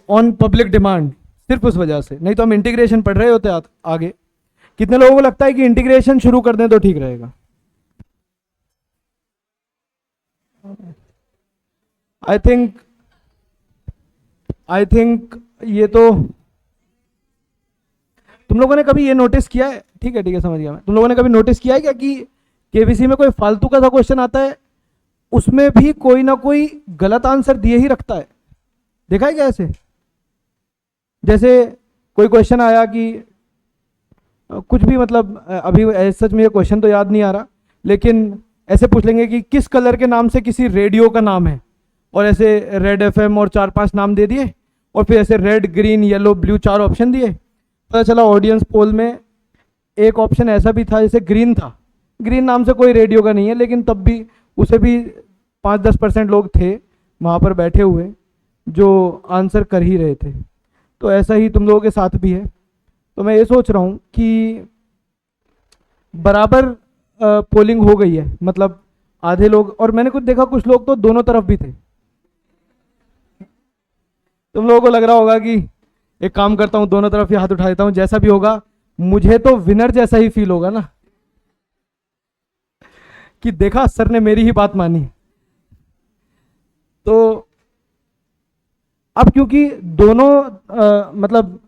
On public demand, सिर्फ उस वजह से, नहीं तो हम इंटीग्रेशन पढ़ रहे होते आगे। कितने लोगों को लगता है कि इंटीग्रेशन शुरू कर दें तो ठीक रहेगा? आई थिंक ये तो तुम लोगों ने कभी ये नोटिस किया है, ठीक है समझ गया मैं, तुम लोगों ने कभी नोटिस किया है क्या कि केबीसी में कोई फालतू का सा क्वेश्चन आता है, उसमें भी कोई ना कोई गलत आंसर दिए ही रखता है? देखा है क्या ऐसे? जैसे कोई क्वेश्चन आया कि कुछ भी, मतलब अभी सच में ये क्वेश्चन तो याद नहीं आ रहा, लेकिन ऐसे पूछ लेंगे कि किस कलर के नाम से किसी रेडियो का नाम है, और ऐसे रेड एफएम और 4-5 नाम दे दिए, और फिर ऐसे red green yellow blue 4 option दिए। पता चला ऑडियंस पोल में एक ऑप्शन ऐसा भी था जैसे ग्रीन था, ग्रीन नाम से कोई रेडियो का नहीं है, लेकिन तब भी उसे भी 5-10% लोग थे वहाँ पर बैठे हुए जो आंसर कर ही रहे थे। तो ऐसा ही तुम लोगों के साथ भी है। तो मैं ये सोच रहा हूँ कि बराबर पोलिंग हो गई है, मतलब आधे लोग, और मैंने कुछ देखा कुछ लोग तो दोनों तरफ भी थे। तुम लोगों को लग रहा होगा कि एक काम करता हूँ, दोनों तरफ ही हाथ उठा देता हूँ, जैसा भी होगा मुझे तो विनर जैसा ही फील होगा ना, कि देखा सर ने मेरी ही बात मानी। तो अब क्योंकि दोनों मतलब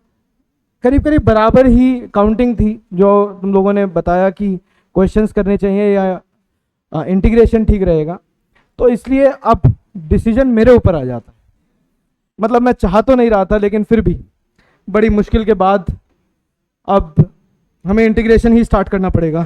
करीब करीब बराबर ही काउंटिंग थी, जो तुम लोगों ने बताया कि क्वेश्चंस करने चाहिए या इंटीग्रेशन ठीक रहेगा, तो इसलिए अब डिसीजन मेरे ऊपर आ जाता है। मतलब मैं चाह तो नहीं रहा था, लेकिन फिर भी बड़ी मुश्किल के बाद अब हमें इंटीग्रेशन ही स्टार्ट करना पड़ेगा।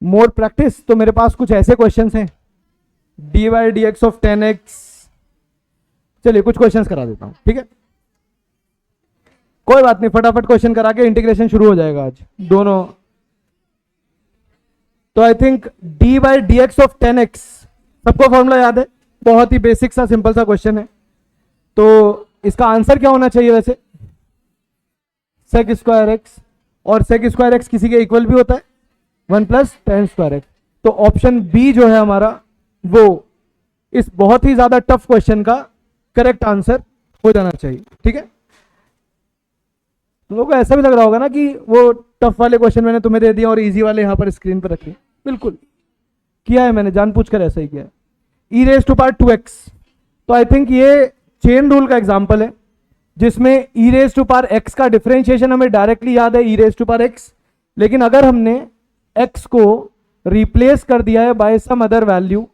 मोर प्रैक्टिस, तो मेरे पास कुछ ऐसे क्वेश्चंस हैं, D Y D X of 10x। चलिए कुछ क्वेश्चंस करा देता हूं, ठीक है? कोई बात नहीं, फटाफट क्वेश्चन करा के इंटीग्रेशन शुरू हो जाएगा आज दोनों। तो I think D by D X of 10x सबको फॉर्मूला याद है, बहुत ही बेसिक सा सिंपल सा क्वेश्चन है। तो इसका आंसर क्या होना चाहिए वैसे? सेक स्क्वायर एक्स, और सेक स्क्वायर एक्स किसी के इक्वल भी होता है 1 प्लस टेन स्क्वायर एक्स। तो ऑप्शन बी जो है हमारा, वो इस बहुत ही ज्यादा टफ क्वेश्चन का करेक्ट आंसर हो जाना चाहिए, ठीक है? तुम लोगों को ऐसा भी लग रहा होगा ना कि वो टफ वाले क्वेश्चन मैंने तुम्हें दे दिया और इजी वाले यहां पर स्क्रीन पर रखे। बिल्कुल किया है मैंने, जानबूझकर ऐसा ही किया है। ई रेज टू पावर 2x, तो आई थिंक ये चेन रूल का एग्जांपल है, जिसमें ई रेज टू पावर x का डिफरेंशिएशन हमें डायरेक्टली याद है, ई रेज टू पावर x, लेकिन अगर हमने x को रिप्लेस कर दिया है बाय सम अदर वैल्यू,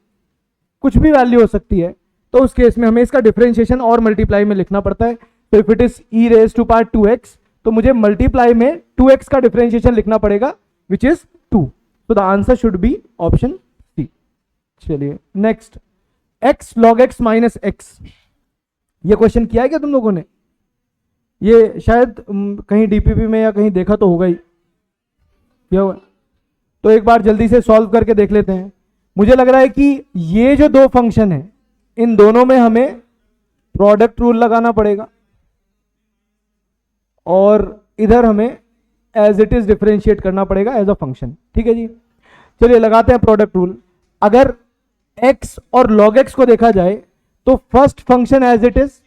कुछ भी वैल्यू हो सकती है, तो उस केस में हमें इसका डिफरेंशिएशन और मल्टीप्लाई में लिखना पड़ता है। तो if it is e raise to power 2x, तो मुझे मल्टीप्लाई में 2x का डिफरेंशिएशन लिखना पड़ेगा, विच इज 2। तो the answer should be option C. चलिए next, x log x minus X, ये क्वेश्चन किया है क्या तुम लोगों ने? ये शायद कहीं डीपीपी में या कहीं देखा तो होगा ही, क्या हुआ? तो एक बार जल्दी से सॉल्व करके देख लेते हैं। मुझे लग रहा है कि ये जो दो फंक्शन है, इन दोनों में हमें प्रोडक्ट रूल लगाना पड़ेगा, और इधर हमें एज इट इज डिफरेंशिएट करना पड़ेगा एज अ फंक्शन, ठीक है जी? चलिए लगाते हैं प्रोडक्ट रूल। अगर x और log x को देखा जाए तो first function as it is,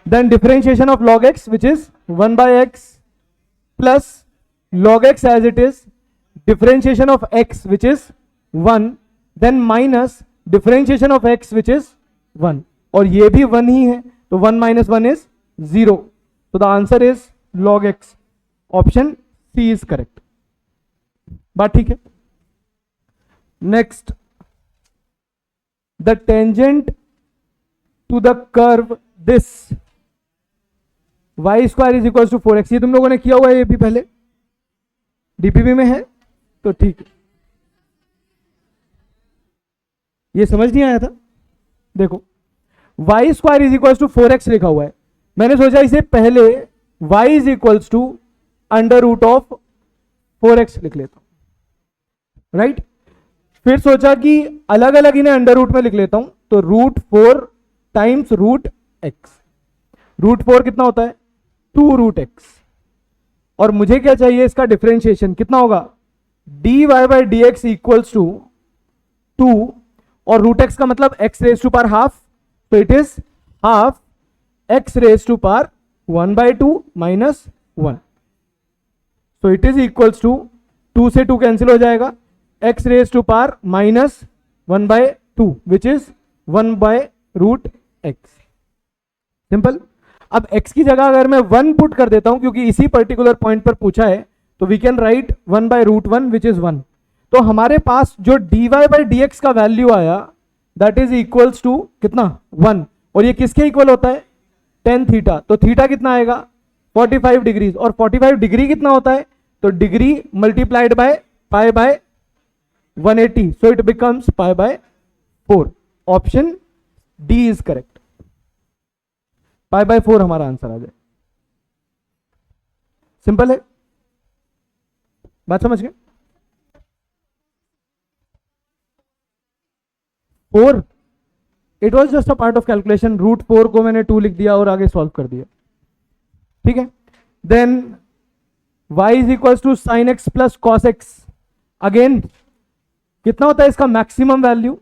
then differentiation of log x which is 1/x plus log x as it is, differentiation of x which is 1, then minus differentiation of x which is 1, और ये भी 1 ही है, तो 1 minus 1 is 0। तो the answer is log x, option C is correct. बात ठीक है? Next, the tangent to the curve this y square is equal to 4x, ये तुम लोगों ने किया हुआ है, ये भी पहले डीपीपी में है, तो ठीक है। ये समझ नहीं आया था? देखो y square is equal to 4x लिखा हुआ है, मैंने सोचा इसे पहले y is equal to under root of 4x लिख लेता हूं, राइट? फिर सोचा कि अलग अलग इन्हें अंडर रूट में लिख लेता हूं, तो √4 टाइम्स √x। √4 कितना होता है? 2√x। और मुझे क्या चाहिए? इसका डिफरेंशिएशन कितना होगा? dy/dx इक्वल्स टू 2, और √x का मतलब x⁻², तो it is half x⁻² 1/2 minus 1, तो इट इज इक्वल्स टू 2 से 2 कैंसिल हो जाएगा, x⁻² minus 1/2 which is 1/√x। Simple. अब x की जगह अगर मैं 1 पुट कर देता हूं, क्योंकि इसी पर्टिकुलर पॉइंट पर पूछा है, तो we can write 1/√1 which is 1। तो हमारे पास जो dy/dx का वैल्यू आया दैट इज इक्वल्स टू कितना? 1। और ये किसके इक्वल होता है? tan theta. तो थीटा कितना आएगा? 45 डिग्रीज। और 45 डिग्री कितना होता है? तो degree multiplied by π/180, so it becomes π/4। Option D is correct. π/4 हमारा आंसर आ जाए। सिंपल है, बात समझ गए? 4 it was just a part of calculation. √4 को मैंने 2 लिख दिया और आगे सॉल्व कर दिया। ठीक है, then y is equal to sine x plus cos x. Again कितना होता है इसका मैक्सिमम वैल्यू?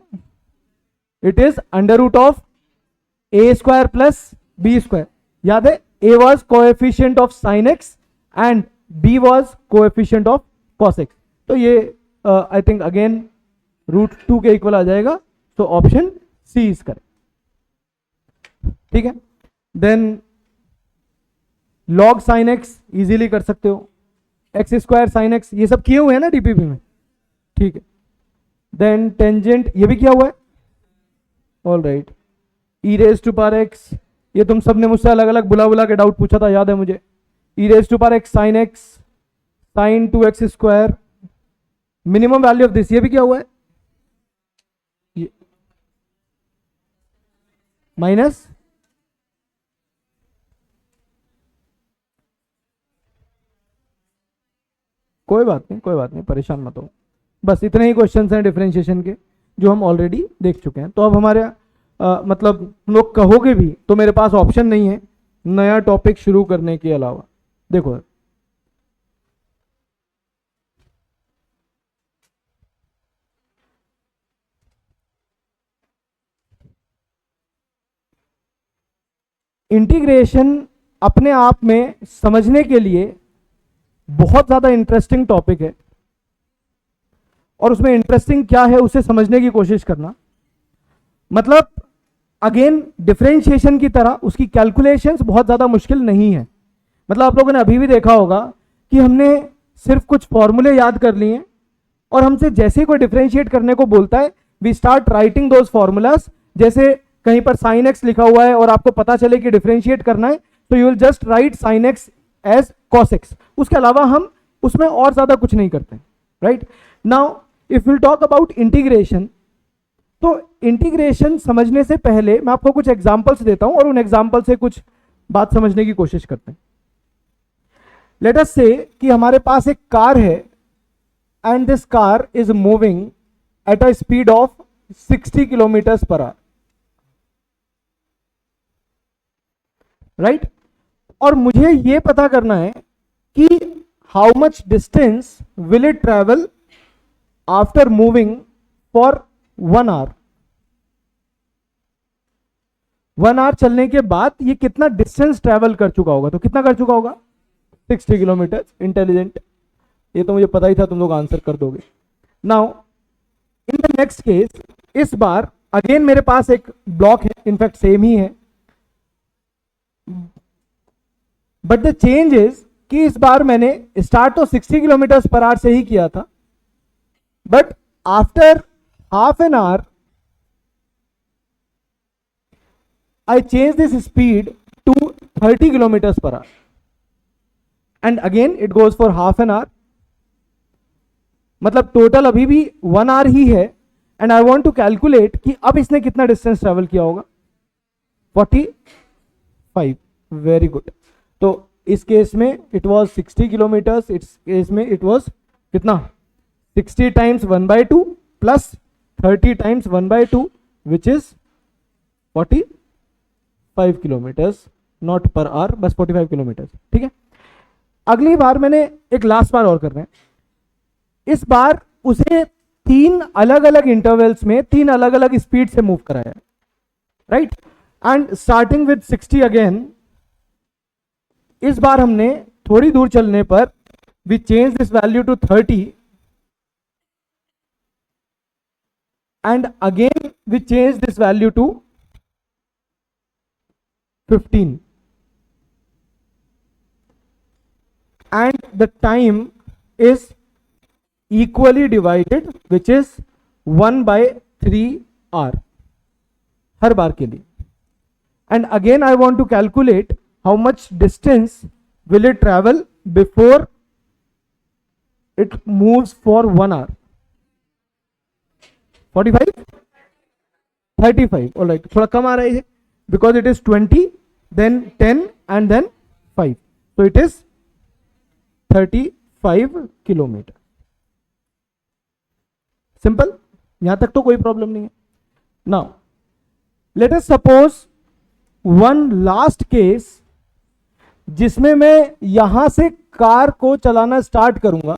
इट इज √ऑफ a² प्लस b²। याद है, a was coefficient of sine x and b was coefficient of cos x. तो ये I think again √2 के इक्वल आ जाएगा, तो ऑप्शन सी इज करेक्ट। ठीक है, then log sine x easily कर सकते हो, x² साइन एक्स, ये सब किए हुए हैं ना डीपीपी में। ठीक है, देन टेंजेंट ये भी किया हुआ है। ऑल राइट, e⁻x, ये तुम सबने मुझसे अलग अलग बुला बुला के डाउट पूछा था, याद है मुझे। e⁻x sine x sine 2x², minimum value of this, ये भी किया हुआ है। माइनस कोई बात नहीं, कोई बात नहीं, परेशान मत हो। बस इतने ही क्वेश्चंस हैं डिफरेंशिएशन के जो हम ऑलरेडी देख चुके हैं। तो अब हमारे मतलब तुम लोग कहोगे भी तो मेरे पास ऑप्शन नहीं है नया टॉपिक शुरू करने के अलावा। देखो इंटीग्रेशन अपने आप में समझने के लिए बहुत ज्यादा इंटरेस्टिंग टॉपिक है, और उसमें इंटरेस्टिंग क्या है उसे समझने की कोशिश करना। मतलब अगेन डिफरेंशिएशन की तरह उसकी कैलकुलेशंस बहुत ज्यादा मुश्किल नहीं है। मतलब आप लोगों ने अभी भी देखा होगा कि हमने सिर्फ कुछ फॉर्मूले याद कर लिए और हमसे जैसे ही कोई डिफरेंशिएट करने को बोलता है we start writing those formulas. जैसे कहीं पर साइन एक्स लिखा हुआ है और आपको पता चले कि डिफरेंशिएट करना है, तो you will just write sine x as cos x. उसके अलावा हम उसमें और ज्यादा कुछ नहीं करते। Right now if will talk about integration, तो इंटीग्रेशन समझने से पहले मैं आपको कुछ एग्जांपल्स देता हूं और उन एग्जांपल से कुछ बात समझने की कोशिश करते हैं। लेट अस से कि हमारे पास एक कार है and this car is moving at a speed of 60 kilometres per hour. Right, और मुझे यह पता करना है कि how much distance will it travel after moving for 1 hour. 1 hour चलने के बाद ये कितना डिस्टेंस ट्रेवल कर चुका होगा। तो कितना कर चुका होगा? 60 किलोमीटर। इंटेलिजेंट, ये तो मुझे पता ही था तुम लोग आंसर कर दोगे। Now in the next case, इस बार अगेन मेरे पास एक ब्लॉक है, इनफैक्ट सेम ही है, बट द चेंज इज कि इस बार मैंने स्टार्ट तो 60 किलोमीटर पर आवर से ही किया था, but after half an hour I change this speed to 30 kilometers per hour, and again it goes for half an hour. मतलब total अभी भी 1 आवर ही है, and I want to calculate कि अब इसने कितना डिस्टेंस ट्रेवल किया होगा। 45। Very good. तो इस केस में इट वाज 60 किलोमीटर्स, इस केस में इट वाज कितना? 60 times 1/2, plus 30 times 1/2 which is 45 kilometres, not per hour, बस 45 किलोमीटर्स, ठीक है। अगली बार मैंने एक लास्ट बार और कर रहे हैं, इस बार उसे 3 अलग अलग इंटरवल्स में 3 अलग अलग स्पीड से मूव कराया, right, and starting with 60 again. इस बार हमने थोड़ी दूर चलने पर we change this value to 30 and again we change this value to 15 and the time is equally divided which is 1/3 hour हर बार के लिए। And again I want to calculate how much distance will it travel before it moves for 1 hour. 45 35 all right, थोड़ा कम आ रहा है because it is 20 then 10 and then 5, so it is 35 kilometre. Simple, यहां तक तो कोई problem नहीं है। Now let us suppose one last case जिसमें मैं यहां से कार को चलाना स्टार्ट करूंगा,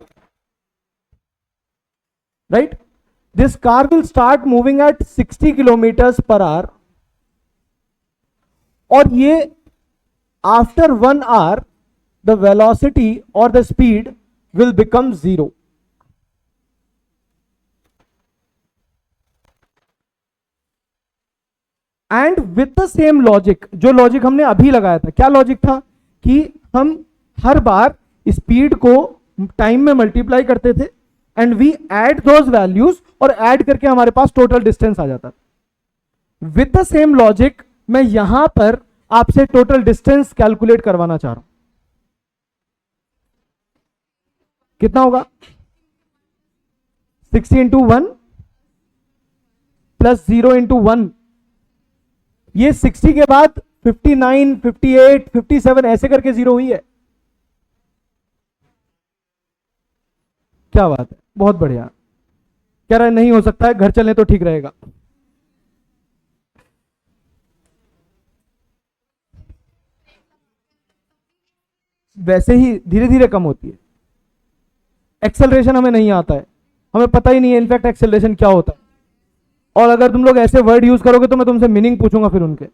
right, this car will start moving at 60 kilometres per hour और ये after 1 hour the velocity or the speed will become 0. And with the same logic, जो लॉजिक हमने अभी लगाया था, क्या लॉजिक था कि हम हर बार स्पीड को टाइम में मल्टीप्लाई करते थे and we add those values और ऐड करके हमारे पास टोटल डिस्टेंस आ जाता। विद द सेम लॉजिक मैं यहां पर आपसे टोटल डिस्टेंस कैलकुलेट करवाना चाह रहा हूं। कितना होगा? 60 इंटू 1 प्लस 0 इंटू 1, ये 60 के बाद 59, 58, 57 ऐसे करके 0 हुई है। क्या बात है, बहुत बढ़िया। कह रहा है नहीं हो सकता है, घर चलने तो ठीक रहेगा। वैसे ही धीरे धीरे कम होती है। एक्सेलरेशन हमें नहीं आता है, हमें पता ही नहीं है इनफैक्ट एक्सेलरेशन क्या होता है। और अगर तुम लोग ऐसे वर्ड यूज करोगे तो मैं तुमसे मीनिंग पूछूंगा फिर उनके।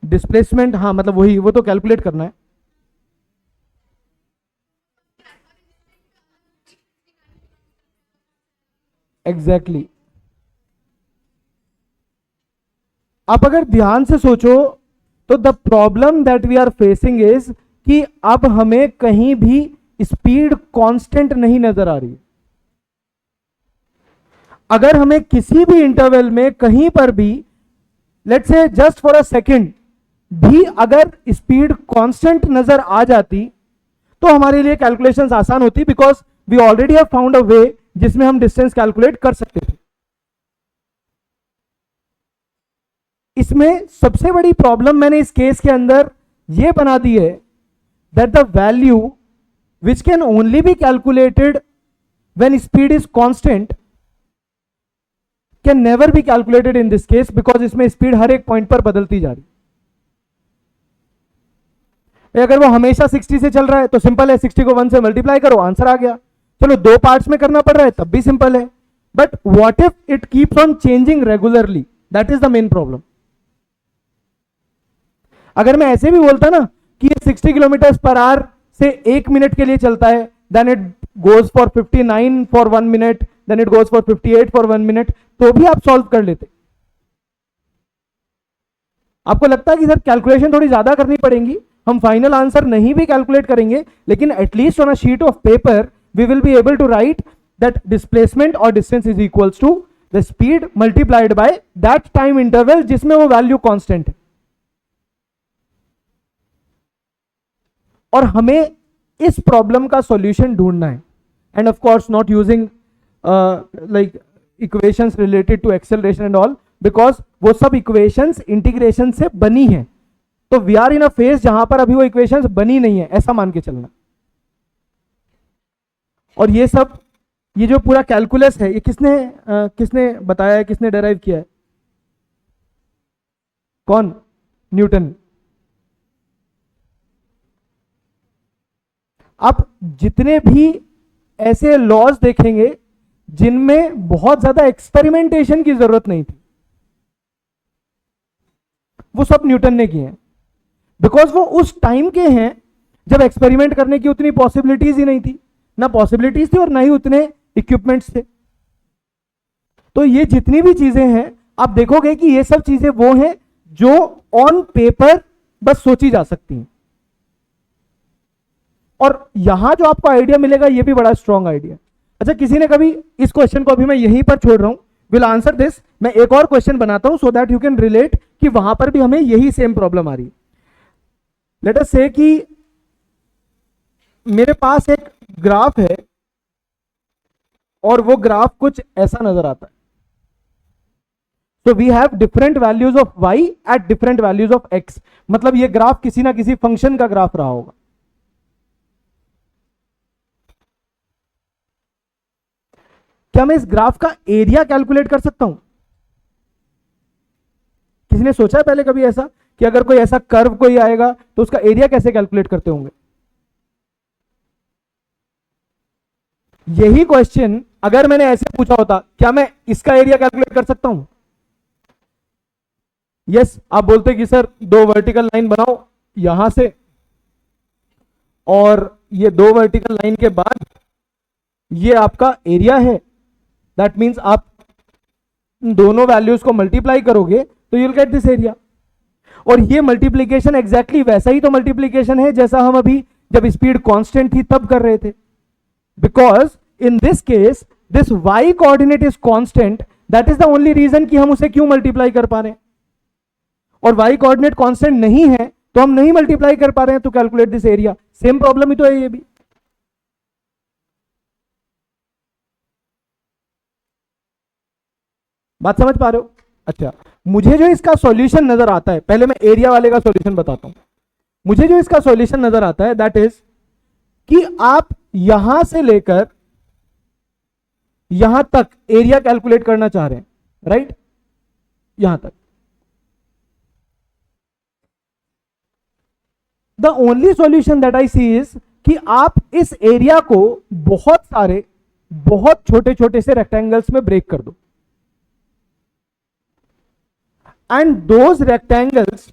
डिस्प्लेसमेंट, हाँ मतलब वही, वो तो कैलकुलेट करना है। एग्जैक्टली आप अगर ध्यान से सोचो तो the problem that we are facing is कि अब हमें कहीं भी स्पीड कांस्टेंट नहीं नजर आ रही। अगर हमें किसी भी इंटरवल में कहीं पर भी let's say just for a second भी अगर स्पीड कांस्टेंट नजर आ जाती तो हमारे लिए कैलकुलेशंस आसान होती, because we already have found a way जिसमें हम डिस्टेंस कैलकुलेट कर सकते थे। इसमें सबसे बड़ी प्रॉब्लम मैंने इस केस के अंदर यह बना दी है that the value which can only be calculated when speed is constant can never be calculated in this case, because इसमें स्पीड हर एक पॉइंट पर बदलती जा रही। अगर वो हमेशा 60 से चल रहा है तो सिंपल है, 60 को 1 से मल्टीप्लाई करो, आंसर आ गया। चलो 2 पार्ट्स में करना पड़ रहा है तब भी सिंपल है, but what if it keeps on changing regularly, that is the main problem. अगर मैं ऐसे भी बोलता ना कि 60 किलोमीटर पर आवर से 1 मिनट के लिए चलता है, then it goes for 59 for 1 minute, then it goes for 58 for 1 minute, तो भी आप सॉल्व कर लेते। आपको लगता है कि सर कैलकुलेशन थोड़ी ज्यादा करनी पड़ेगी, हम फाइनल आंसर नहीं भी कैलकुलेट करेंगे, लेकिन at least on a sheet of paper we will be able to write that displacement और distance is equals to the speed multiplied by that time interval जिसमें वो वैल्यू कांस्टेंट है। और हमें इस प्रॉब्लम का सॉल्यूशन ढूंढना है, and of course not using like equations related to acceleration and all, because वो सब इक्वेशंस इंटीग्रेशन से बनी है। तो we are in a phase जहां पर अभी वो इक्वेशंस बनी नहीं है, ऐसा मान के चलना। और ये सब, ये जो पूरा कैलकुलस है, ये किसने बताया है, किसने डेराइव किया है? कौन? न्यूटन। आप जितने भी ऐसे लॉज देखेंगे जिनमें बहुत ज्यादा एक्सपेरिमेंटेशन की जरूरत नहीं थी, वो सब न्यूटन ने किए हैं। बिकॉज वो उस टाइम के हैं जब एक्सपेरिमेंट करने की उतनी पॉसिबिलिटीज ही नहीं थी, ना पॉसिबिलिटीज थी और ना ही उतने इक्विपमेंट्स थे। तो ये जितनी भी चीजें हैं, आप देखोगे कि ये सब चीजें वो हैं जो ऑन पेपर बस सोची जा सकती हैं। और यहां जो आपको आइडिया मिलेगा, ये भी बड़ा स्ट्रॉन्ग आइडिया। अच्छा, किसी ने कभी इस क्वेश्चन को, अभी मैं यहीं पर छोड़ रहा हूं, विल आंसर दिस, मैं एक और क्वेश्चन बनाता हूं so that you can relate कि वहां पर भी हमें यही सेम प्रॉब्लम आ रही है। लेट अस से कि मेरे पास एक ग्राफ है और वो ग्राफ कुछ ऐसा नजर आता है। तो we have different values of y at different values of x, मतलब ये ग्राफ किसी ना किसी फंक्शन का ग्राफ रहा होगा। क्या मैं इस ग्राफ का एरिया कैलकुलेट कर सकता हूं? किसी ने सोचा है पहले कभी ऐसा कि अगर कोई ऐसा कर्व कोई आएगा तो उसका एरिया कैसे कैलकुलेट करते होंगे? यही क्वेश्चन अगर मैंने ऐसे पूछा होता, क्या मैं इसका एरिया कैलकुलेट कर सकता हूं? यस, आप बोलते कि सर दो वर्टिकल लाइन बनाओ यहां से, और ये दो वर्टिकल लाइन के बाद ये आपका एरिया है। दैट मींस आप दोनों वैल्यूज को मल्टीप्लाई करोगे तो you will get this area. और ये मल्टीप्लीकेशन एग्जैक्टली वैसा ही तो मल्टीप्लीकेशन है जैसा हम अभी जब स्पीड कांस्टेंट थी तब कर रहे थे। Because in this case this y coordinate is constant, that is the only reason कि हम उसे क्यों मल्टीप्लाई कर पा रहे हैं। और y कोऑर्डिनेट कांस्टेंट नहीं है तो हम नहीं मल्टीप्लाई कर पा रहे हैं to calculate this area. Same problem ही तो है ये भी। बात समझ पा रहे हो? अच्छा, मुझे जो इसका सॉल्यूशन नजर आता है, पहले मैं एरिया वाले का सॉल्यूशन बताता हूं। मुझे जो इसका सॉल्यूशन नजर आता है दैट इज कि आप यहां से लेकर यहां तक एरिया कैलकुलेट करना चाह रहे हैं, राइट? यहां तक the only solution that I see is कि आप इस एरिया को बहुत सारे बहुत छोटे छोटे से रेक्टेंगल्स में ब्रेक कर दो, and those rectangles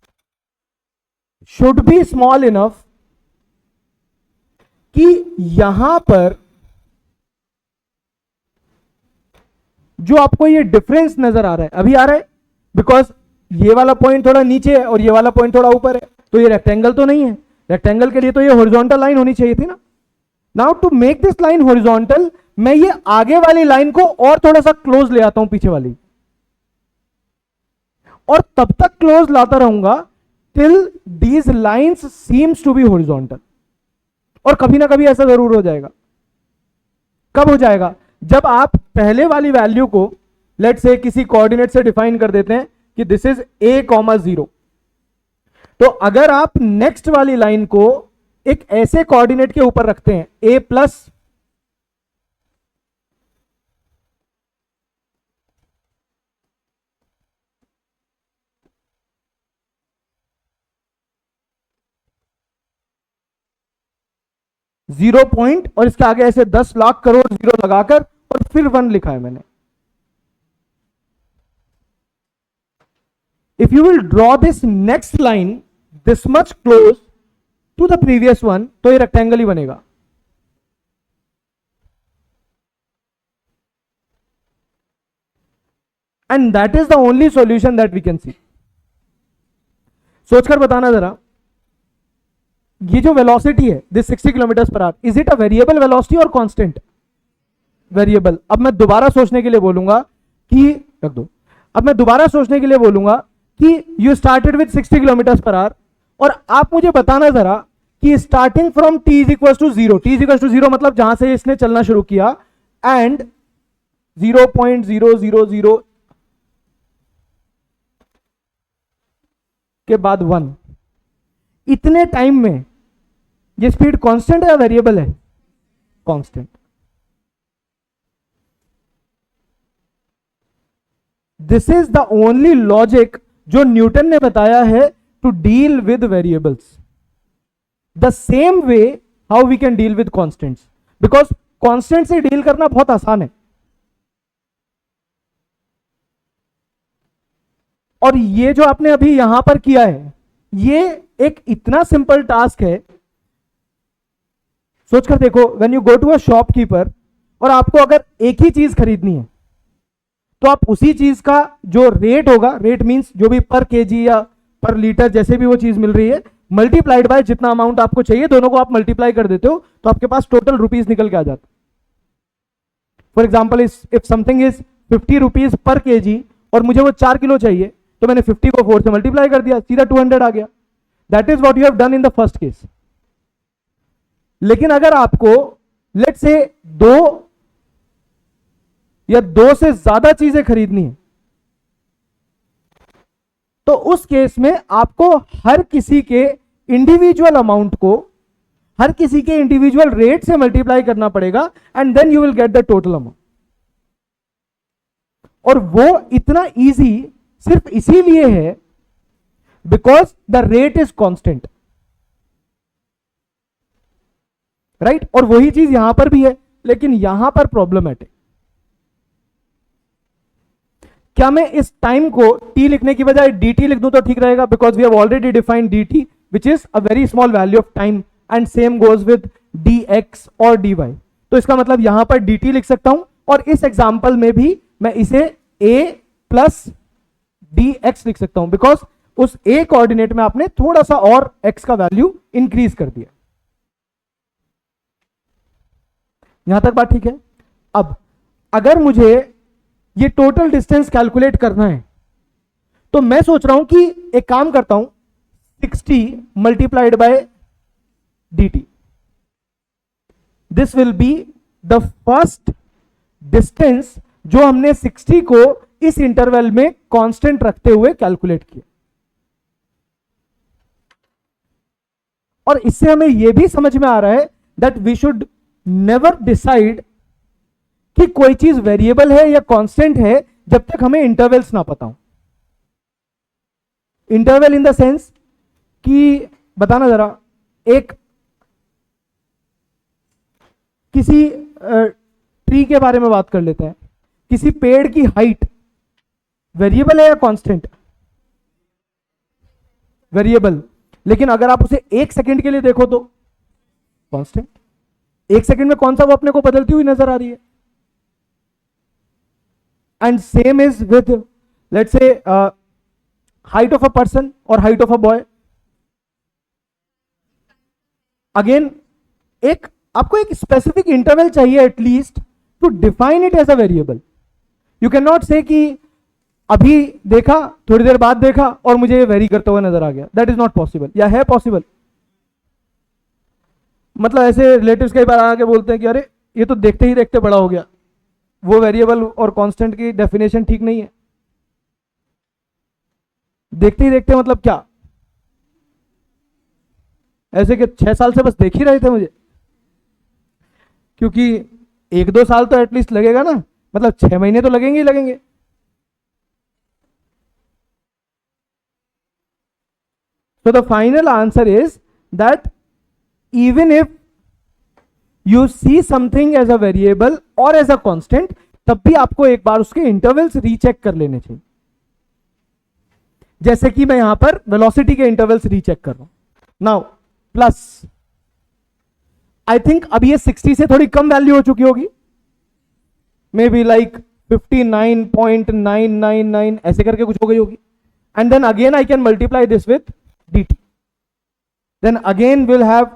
should be small enough कि यहां पर जो आपको ये डिफरेंस नजर आ रहा है, अभी आ रहा है बिकॉज ये वाला पॉइंट थोड़ा नीचे है और ये वाला पॉइंट थोड़ा ऊपर है, तो ये रेक्टेंगल तो नहीं है। रेक्टेंगल के लिए तो ये हॉरिजॉन्टल लाइन होनी चाहिए थी ना। Now to make this line horizontal, मैं ये आगे वाली लाइन को और थोड़ा सा क्लोज ले आता हूं पीछे वाली, और तब तक क्लोज लाता रहूंगा till these lines seems to be horizontal. और कभी ना कभी ऐसा जरूर हो जाएगा। कब हो जाएगा? जब आप पहले वाली वैल्यू को लेट से किसी कोऑर्डिनेट से डिफाइन कर देते हैं कि दिस इज a,0, तो अगर आप नेक्स्ट वाली लाइन को एक ऐसे कोऑर्डिनेट के ऊपर रखते हैं a प्लस, जीरो पॉइंट और इसके आगे ऐसे 10 लाख करोड़ जीरो लगाकर और फिर 1 लिखा है मैंने। If you will draw this next line this much close to the previous one, तो ये रेक्टेंगल ही बनेगा। And that is the only solution that we can see. सोचकर बताना जरा, ये जो वेलोसिटी है this 60 kilometre per hour, is it a variable velocity और कांस्टेंट? वेरिएबल। अब मैं दोबारा सोचने के लिए बोलूंगा कि रख दो, अब मैं दोबारा सोचने के लिए बोलूंगा कि you started with 60 kilometre per hour, और आप मुझे बताना जरा कि starting from t is equal to zero, t is equal to zero मतलब जहां से इसने चलना शुरू किया, एंड 0.000 के बाद 1, इतने टाइम में ये स्पीड कांस्टेंट है या वेरिएबल है? Constant. This is the only logic जो न्यूटन ने बताया है to deal with variables. The same way how we can deal with constants, because constant से डील करना बहुत आसान है. और ये जो आपने अभी यहां पर किया है, ये एक इतना सिंपल टास्क है. सोचकर देखो, when you go to a shopkeeper और आपको अगर एक ही चीज खरीदनी है, तो आप उसी चीज का जो रेट होगा, रेट मींस जो भी पर केजी या पर लीटर जैसे भी वो चीज मिल रही है, मल्टीप्लाइड बाय जितना अमाउंट आपको चाहिए, दोनों को आप मल्टीप्लाई कर देते हो, तो आपके पास टोटल रुपीज निकल के आ जाता. For example, if something is 50 rupees per KG और मुझे वो 4 किलो चाहिए, तो मैंने 50 को 4 से मल्टीप्लाई कर दिया, सीधा 200 आ गया. That is what you have done in the first case. लेकिन अगर आपको लेट्स से 2 या 2 से ज्यादा चीजें खरीदनी है, तो उस केस में आपको हर किसी के इंडिविजुअल अमाउंट को हर किसी के इंडिविजुअल रेट से मल्टीप्लाई करना पड़ेगा, and then you will get the total amount. और वो इतना इजी सिर्फ इसीलिए है because the rate is constant, right. और वही चीज यहां पर भी है, लेकिन यहां पर प्रॉब्लमैटिक. क्या मैं इस टाइम को t लिखने की बजाय dt लिख दूं तो ठीक रहेगा? Because we have already defined dt which is a very small value of time, and same goes with dx और dy. तो इसका मतलब यहां पर dt लिख सकता हूं, और इस एग्जाम्पल में भी मैं इसे a प्लस dx लिख सकता हूं, बिकॉज उस a कोऑर्डिनेट में आपने थोड़ा सा और x का वैल्यू इंक्रीज कर दिया. यहां तक बात ठीक है? अब अगर मुझे ये टोटल डिस्टेंस कैलकुलेट करना है, तो मैं सोच रहा हूं कि एक काम करता हूं, 60 multiplied by dt. This will be the first distance जो हमने 60 को इस इंटरवल में कांस्टेंट रखते हुए कैलकुलेट किया. और इससे हमें यह भी समझ में आ रहा है that we should never decide कि कोई चीज वेरिएबल है या कांस्टेंट है जब तक हमें इंटरवल्स ना पता हो. इंटरवल इन द सेंस कि बताना जरा, एक किसी ट्री के बारे में बात कर लेते हैं. किसी पेड़ की हाइट वेरिएबल है या कांस्टेंट? वेरिएबल. लेकिन अगर आप उसे 1 सेकंड के लिए देखो तो कांस्टेंट. 1 सेकंड में कौन सा वो अपने को बदलती हुई नजर आ रही है. And same is with let's say height of a person और height of a boy. Again आपको एक स्पेसिफिक इंटरवल चाहिए at least to define it as a variable. You can not say कि अभी देखा, थोड़ी देर बाद देखा और मुझे वेरी करता हुआ नजर आ गया. That is not possible. या है पॉसिबल? मतलब ऐसे रिलेटिव्स कई बार आके बोलते हैं कि अरे ये तो देखते ही देखते बड़ा हो गया. वो वेरिएबल और कांस्टेंट की डेफिनेशन ठीक नहीं है. देखते ही देखते मतलब क्या? ऐसे कि 6 साल से बस देख ही रहे थे मुझे, क्योंकि 1-2 साल तो एटलीस्ट लगेगा ना, मतलब 6 महीने तो लगेंगे ही लगेंगे. So the final answer is that even if you see something as a variable or as a constant, तब भी आपको एक बार उसके इंटरवल्स रीचेक कर लेने चाहिए. जैसे कि मैं यहां पर वेलोसिटी के इंटरवल्स रीचेक कर रहा हूं. नाउ प्लस आई थिंक अब ये 60 से थोड़ी कम वैल्यू हो चुकी होगी, मे बी लाइक 59.999 ऐसे करके कुछ हो गई होगी. And then again I can multiply this with dt. Then again we'll have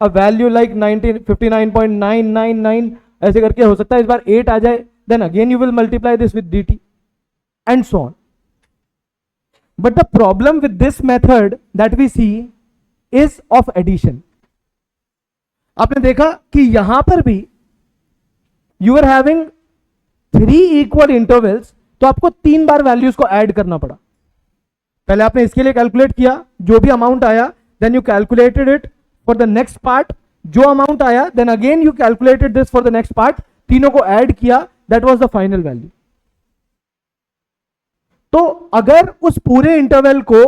a value like 59.999 ऐसे करके हो सकता है इस बार 8 आ जाए. Then again you will multiply this with dt and so on. But the problem with this method that we see is of addition. आपने देखा कि यहां पर भी you are having 3 equal intervals, तो आपको 3 बार वैल्यूज को ऐड करना पड़ा. पहले आपने इसके लिए कैलकुलेट किया, जो भी अमाउंट आया, then you calculated it for the next part, जो अमाउंट आया, then again you calculated this for the next part, तीनों को ऐड किया, that was the final value. तो अगर उस पूरे इंटरवल को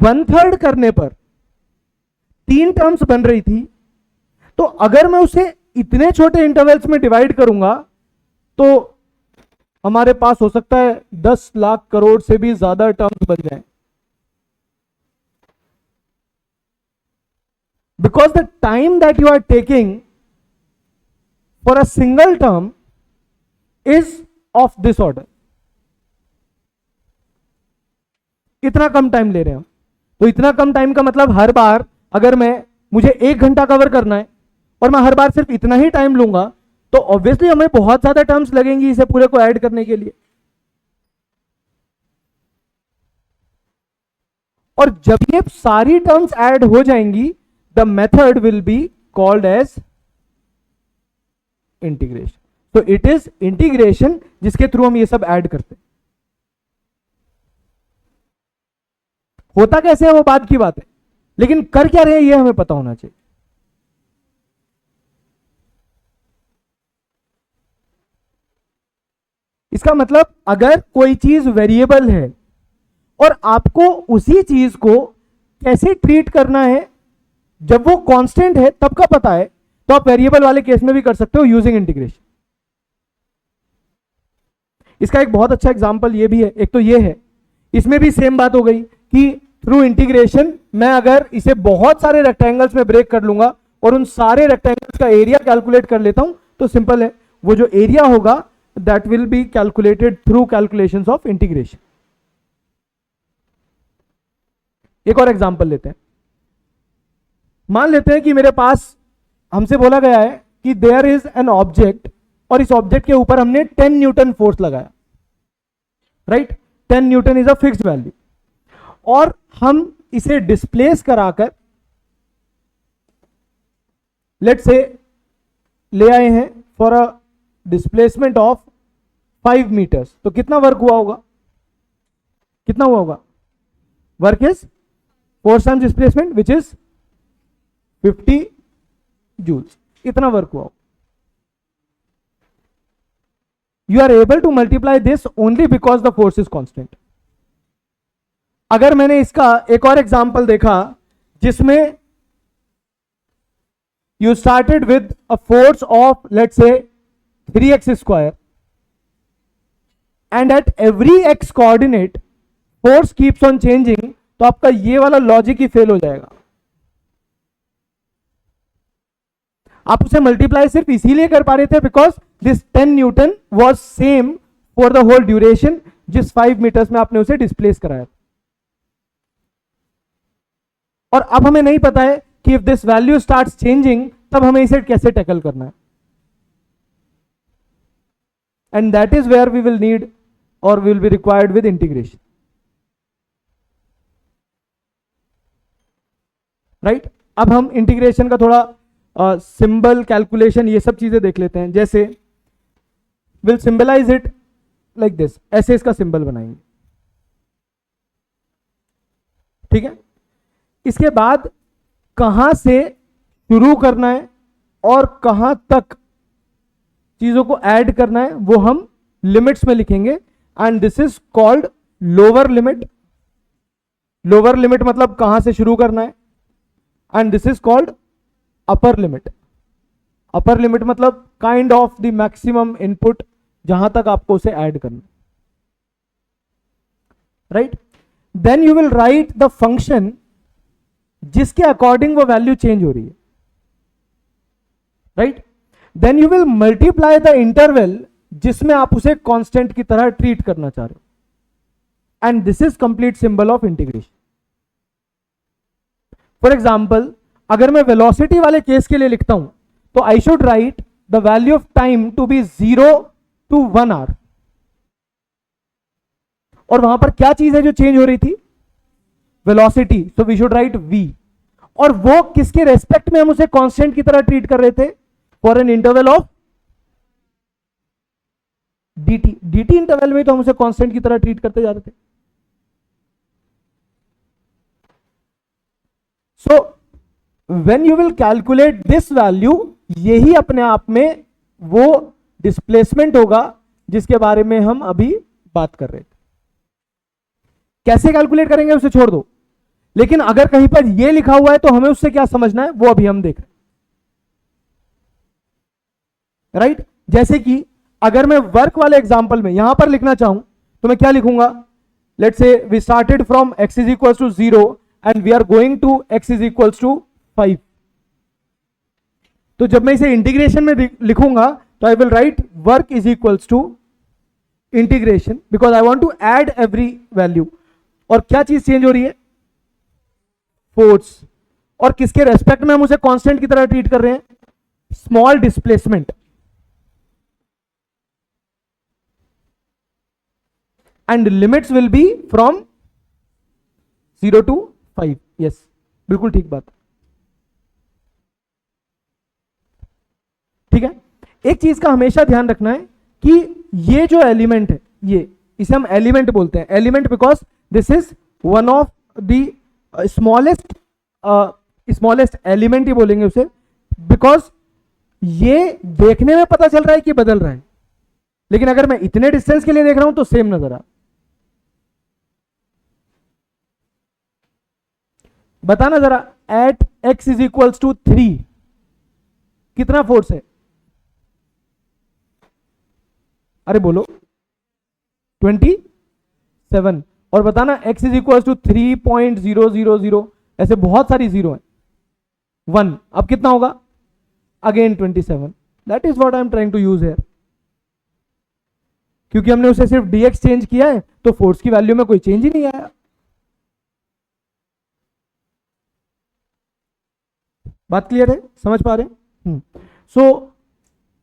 1/3 करने पर 3 टर्म्स बन रही थी, तो अगर मैं उसे इतने छोटे इंटरवल्स में डिवाइड करूंगा तो हमारे पास हो सकता है 10 लाख करोड़ से भी ज्यादा टर्म्स बन जाए, because the time that you are taking for a single term is of this order. इतना कम टाइम ले रहे हैं हम. तो इतना कम टाइम का मतलब हर बार अगर मुझे 1 घंटा कवर करना है और मैं हर बार सिर्फ इतना ही टाइम लूंगा, तो ऑब्वियसली हमें बहुत ज्यादा टर्म्स लगेंगी इसे पूरे को ऐड करने के लिए. और जब ये सारी टर्म्स ऐड हो जाएंगी, the method will be called as integration. तो इट इज इंटीग्रेशन जिसके थ्रू हम ये सब ऐड करते हैं. होता कैसे है वो बात की बात है, लेकिन कर क्या रहे हैं ये हमें पता होना चाहिए. इसका मतलब अगर कोई चीज वेरिएबल है और आपको उसी चीज को कैसे ट्रीट करना है, जब वो कांस्टेंट है तब का पता है, तो आप वेरिएबल वाले केस में भी कर सकते हो यूजिंग इंटीग्रेशन. इसका एक बहुत अच्छा एग्जांपल ये भी है. एक तो ये है, इसमें भी सेम बात हो गई कि थ्रू इंटीग्रेशन मैं अगर इसे बहुत सारे रेक्टेंगल्स में ब्रेक कर लूंगा और उन सारे रेक्टेंगल्स का एरिया कैलकुलेट कर लेता हूं, तो सिंपल है, वो जो एरिया होगा that will be calculated through calculations of integration. एक और एग्जांपल लेते हैं. मान लेते हैं कि मेरे पास हमसे बोला गया है कि देयर इज एन ऑब्जेक्ट और इस ऑब्जेक्ट के ऊपर हमने 10 न्यूटन फोर्स लगाया, right. 10 Newton is a fixed value और हम इसे डिस्प्लेस कराकर लेट्स से ले आए हैं for a displacement of 5 metres. तो कितना वर्क हुआ होगा, कितना हुआ होगा? Work is force times displacement which is 50 joules. इतना वर्क हुआ होगा. You are able to multiply this only because the force is constant. अगर मैंने इसका एक और एग्जांपल देखा जिसमें you started with a force of let's say 3x square and at every x coordinate force keeps on changing, तो आपका ये वाला लॉजिक ही फेल हो जाएगा. आप उसे मल्टीप्लाई सिर्फ इसीलिए कर पा रहे थे because this 10 newton was same for the whole duration जिस 5 मीटर्स में आपने उसे डिस्प्लेस कराया. और अब हमें नहीं पता है कि if this value starts changing तब हमें इसे कैसे टैकल करना है. And that is where we will need और will be required with integration, right. अब हम इंटीग्रेशन का थोड़ा सिंबल कैलकुलेशन ये सब चीजें देख लेते हैं. जैसे will symbolize it like this, ऐसे इसका सिंबल बनाएंगे, ठीक है. इसके बाद कहां से शुरू करना है और कहां तक चीजों को ऐड करना है वो हम लिमिट्स में लिखेंगे. And this is called lower limit. Lower limit मतलब कहां से शुरू करना है. And this is called upper limit. Upper limit मतलब kind of the maximum input जहां तक आपको उसे ऐड करना, right. Then you will write the function जिसके अकॉर्डिंग वो वैल्यू चेंज हो रही है, right. Then you will multiply the interval जिसमें आप उसे कांस्टेंट की तरह ट्रीट करना चाह रहे हो. And this is complete symbol of integration. For example अगर मैं वेलोसिटी वाले केस के लिए लिखता हूं तो I should write the value of time to be 0 to 1 hour. और वहां पर क्या चीज है जो चेंज हो रही थी? Velocity. So we should write v. और वो किसके रेस्पेक्ट में हम उसे कांस्टेंट की तरह ट्रीट कर रहे थे? For an interval of dt. dt interval में तो हम उसे कांस्टेंट की तरह ट्रीट करते जा रहे थे. So when you will calculate this value, यही अपने आप में वो डिस्प्लेसमेंट होगा जिसके बारे में हम अभी बात कर रहे थे. कैसे कैलकुलेट करेंगे उसे छोड़ दो, लेकिन अगर कहीं पर ये लिखा हुआ है तो हमें उससे क्या समझना है वो अभी हम देख रहे हैं। राइट, जैसे कि अगर मैं वर्क वाले एग्जांपल में यहां पर लिखना चाहूं तो मैं क्या लिखूंगा, let's say we started from x is equals to 0 and we are going to x is equals to 5। तो जब मैं इसे इंटीग्रेशन में लिखूंगा तो I will write work is equals to integration, because I want to add every value. और क्या चीज चेंज हो रही है, फोर्स, और किसके रेस्पेक्ट में हम उसे कांस्टेंट की तरह ट्रीट कर रहे हैं, small displacement. And limits will be from 0 to 5। Yes, बिल्कुल ठीक बात, ठीक है। एक चीज का हमेशा ध्यान रखना है कि ये जो एलिमेंट है, ये इसे हम एलिमेंट बोलते हैं, element because this is one of the smallest element ही बोलेंगे उसे, बिकॉज ये देखने में पता चल रहा है कि बदल रहा है, लेकिन अगर मैं इतने डिस्टेंस के लिए देख रहा हूं तो सेम नजर आ। बताना जरा, at x is equals to 3 कितना फोर्स है, अरे बोलो 27। और बताना x इज इक्वल्स टू 3.000, ऐसे बहुत सारी जीरो है, 1, अब कितना होगा, again 27। That is what I am trying to use here. क्योंकि हमने उसे सिर्फ dx चेंज किया है तो फोर्स की वैल्यू में कोई चेंज ही नहीं आया। बात क्लियर है, समझ पा रहे हैं? So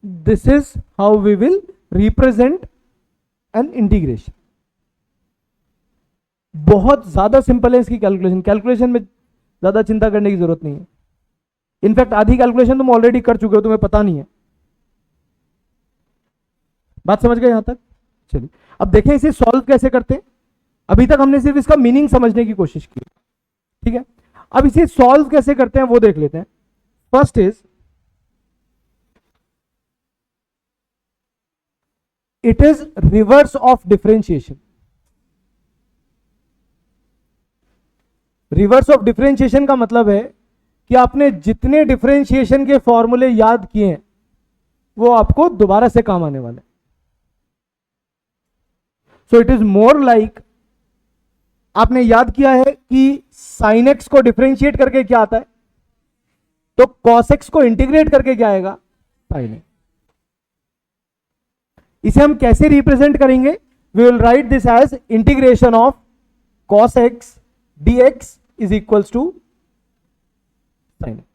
this is how we will represent an integration. बहुत ज्यादा सिंपल है इसकी कैलकुलेशन, कैलकुलेशन में ज्यादा चिंता करने की जरूरत नहीं है। इनफैक्ट आधी कैलकुलेशन तुम ऑलरेडी कर चुके हो, तुम्हें पता नहीं है। बात समझ गए यहां तक? चलिए अब देखें इसे सॉल्व कैसे करते हैं। अभी तक हमने सिर्फ इसका मीनिंग समझने की कोशिश की, ठीक है। अब इसे सॉल्व कैसे करते हैं वो देख लेते हैं। First is, it is reverse of differentiation. Reverse of differentiation का मतलब है कि आपने जितने डिफरेंशिएशन के फॉर्मूले याद किए हैं वो आपको दोबारा से काम आने वाले। So it is more like, आपने याद किया है कि साइन एक्स को डिफरेंशिएट करके क्या आता है, तो कॉस एक्स को इंटीग्रेट करके क्या आएगा, साइन एक्स। इसे हम कैसे रिप्रेजेंट करेंगे, we will write this as integration of cos x dx is equals to sine x.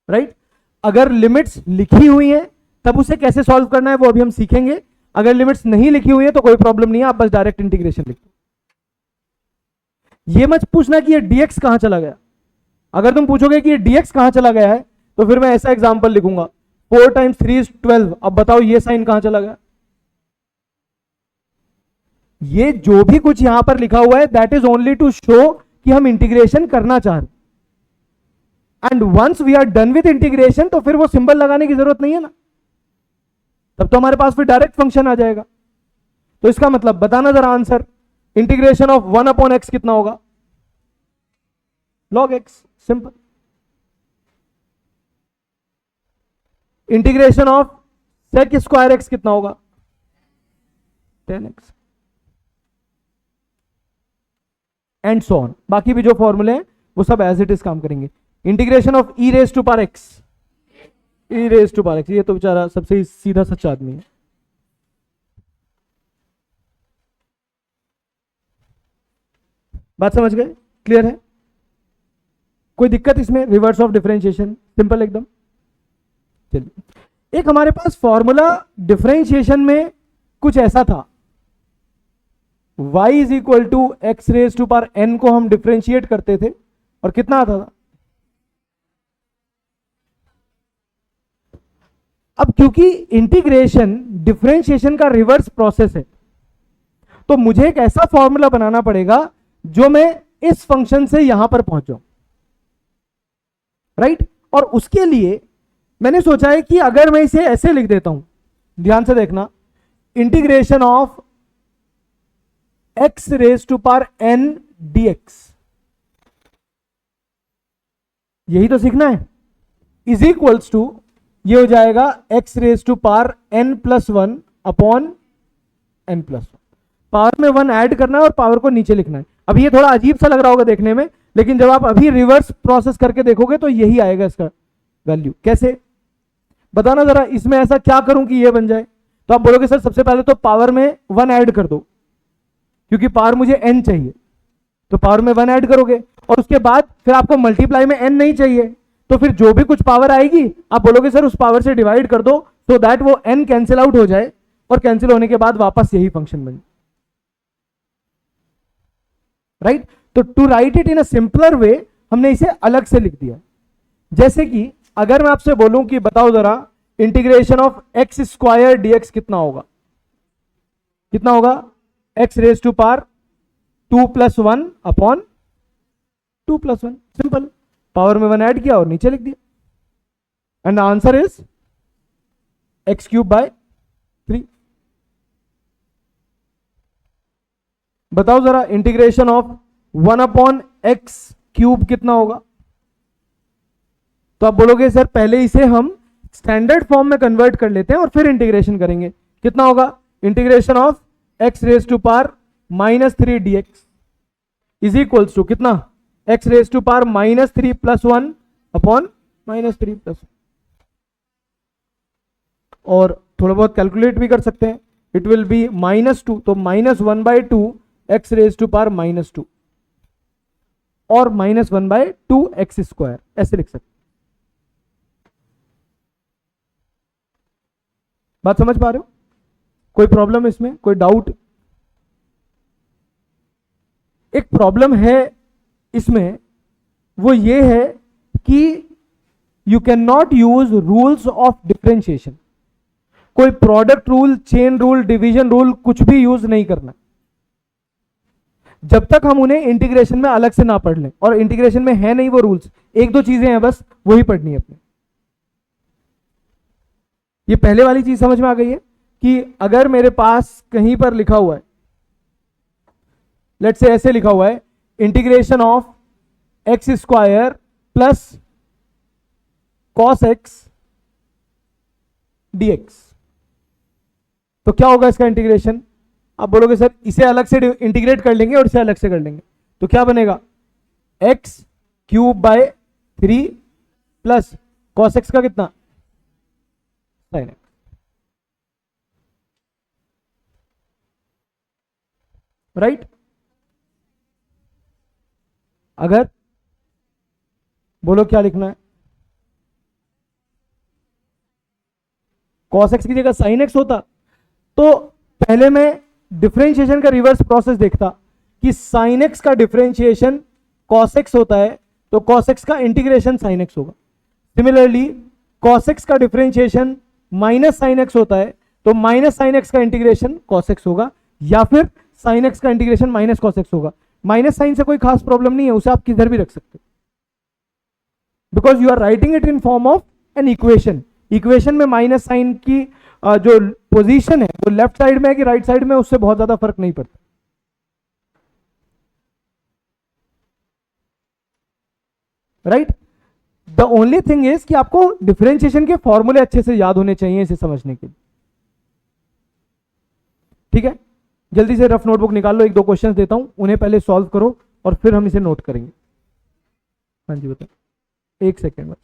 Right, अगर लिमिट्स लिखी हुई हैं तब उसे कैसे सॉल्व करना है वो अभी हम सीखेंगे। अगर लिमिट्स नहीं लिखी हुई है तो कोई प्रॉब्लम नहीं है, आप बस डायरेक्ट इंटीग्रेशन लिख दो। ये मत पूछना कि ये dx कहां चला गया। अगर तुम पूछोगे कि ये dx कहां चला गया है तो फिर मैं ऐसा एग्जांपल लिखूंगा, 4 times 3 is 12। अब बताओ ये साइन कहां चला गया। ये जो भी कुछ यहां पर लिखा हुआ है that is only to show कि हम इंटीग्रेशन करना चाह रहे, and once we are done with integration तो फिर वो सिंबल लगाने की जरूरत नहीं है ना, तब तो हमारे पास फिर डायरेक्ट फंक्शन आ जाएगा। तो इसका मतलब बताना जरा आंसर, इंटीग्रेशन ऑफ 1/x कितना होगा, log x, simple. Integration of sec square x कितना होगा, 10x, एंड सो ऑन। बाकी भी जो फॉर्मूले हैं वो सब एज इट इज काम करेंगे। Integration of e raise to power x, e raise to power x, ये तो बेचारा सबसे सीधा सच्चा आदमी है। बात समझ गए, क्लियर है? कोई दिक्कत इसमें? रिवर्स ऑफ डिफरेंशिएशन सिंपल एकदम। चलिए, एक हमारे पास फॉर्मूला डिफरेंशिएशन में कुछ ऐसा था, y is equal to x raise to power n को हम डिफरेंशिएट करते थे और कितना आता था। अब क्योंकि इंटीग्रेशन डिफरेंशिएशन का रिवर्स प्रोसेस है तो मुझे एक ऐसा फॉर्मूला बनाना पड़ेगा जो मैं इस फंक्शन से यहां पर पहुंच जाऊं, राइट। और उसके लिए मैंने सोचा है कि अगर मैं इसे ऐसे लिख देता हूं, ध्यान से देखना, integration of x raise to power n dx, यही तो सीखना है, इज इक्वल्स टू, ये हो जाएगा x raise to power n plus one upon n plus one. Power में वन ऐड करना है और पावर को नीचे लिखना है। अब ये थोड़ा अजीब सा लग रहा होगा देखने में, लेकिन जब आप अभी रिवर्स प्रोसेस करके देखोगे तो यही आएगा इसका वैल्यू। कैसे बताना जरा, इसमें ऐसा क्या करूं कि ये बन जाए? तो आप बोलोगे सर सबसे पहले तो पावर में वन ऐड कर दो, क्योंकि पावर मुझे n चाहिए, तो पावर में वन ऐड करोगे, और उसके बाद फिर आपको मल्टीप्लाई में n नहीं चाहिए, तो फिर जो भी कुछ पावर आएगी आप बोलोगे सर उस पावर से डिवाइड कर दो, तो दैट वो n कैंसिल आउट हो जाए, और कैंसिल होने के बाद वापस यही फंक्शन बने। राइट? तो to write it in a simpler way हमने इसे अलग से लिख दिया। जैसे कि अगर मैं आपसे बोलूं कि बताओ जरा integration of x square dx कितना होगा, कितना होगा? X raise to power 2 plus 1 upon 2 plus 1, simple, power में वन ऐड किया और नीचे लिख दिया, and answer is x cube by 3। बताओ जरा integration of 1 upon x cube कितना होगा? तो आप बोलोगे सर पहले इसे हम स्टैंडर्ड फॉर्म में कन्वर्ट कर लेते हैं और फिर इंटीग्रेशन करेंगे। कितना होगा? Integration of X raise to power -3 dx is equals to कितना? X raise to power -3 plus 1 upon -3 plus, और थोड़ा बहुत कैलकुलेट भी कर सकते हैं, इट विल बी -2, तो -1/2 एक्स रेज टू पावर -2 और -1/2 एक्स स्क्वायर, ऐसे लिख सकते। बात समझ पा रहे हो? कोई प्रॉब्लम इसमें, कोई डाउट? एक प्रॉब्लम है इसमें, वो ये है कि you can not use rules of differentiation. कोई product rule, chain rule, division rule कुछ भी यूज नहीं करना जब तक हम उन्हें इंटीग्रेशन में अलग से ना पढ़ लें, और इंटीग्रेशन में है नहीं वो रूल्स, एक दो चीजें हैं बस, वही पढ़नी है अपने। ये पहले वाली चीज समझ में आ गई है कि अगर मेरे पास कहीं पर लिखा हुआ है, लेट्स से ऐसे लिखा हुआ है integration of x square plus cos x dx, तो क्या होगा इसका इंटीग्रेशन? आप बोलोगे सर इसे अलग से इंटीग्रेट कर लेंगे और इसे अलग से कर लेंगे, तो क्या बनेगा? X cube by 3 plus cos x का कितना? Sign x. राइट? अगर बोलो क्या लिखना है? कॉस एक्स की जगह साइन एक्स होता, तो पहले मैं डिफरेंशिएशन का रिवर्स प्रोसेस देखता कि साइन एक्स का डिफरेंशिएशन कॉस एक्स होता है, तो कॉस एक्स का इंटीग्रेशन साइन एक्स होगा। सिमिलरली कॉस एक्स का डिफरेंशिएशन माइनस साइन एक्स होता है, तो माइनस साइन एक्स का इंटीग्रेशन कॉस एक्स होगा, या फिर साइन एक्स का इंटीग्रेशन माइनस कॉस एक्स होगा। माइनस साइन से कोई खास प्रॉब्लम नहीं है, उसे आप किधर भी रख सकते, because you are writing it in form of an equation. Equation में माइनस साइन की जो पोजीशन है वो लेफ्ट साइड में है कि राइट साइड में, उससे बहुत ज्यादा फर्क नहीं पड़ता। Right? The only thing is कि आपको डिफरेंशिएशन के फॉर्मूले अच्छे से याद होने चाहिए इसे समझने के लिए। ठीक है, जल्दी से रफ नोटबुक निकाल लो, एक दो क्वेश्चंस देता हूं, उन्हें पहले सॉल्व करो और फिर हम इसे नोट करेंगे। हाँ जी बताओ, एक सेकेंड बस।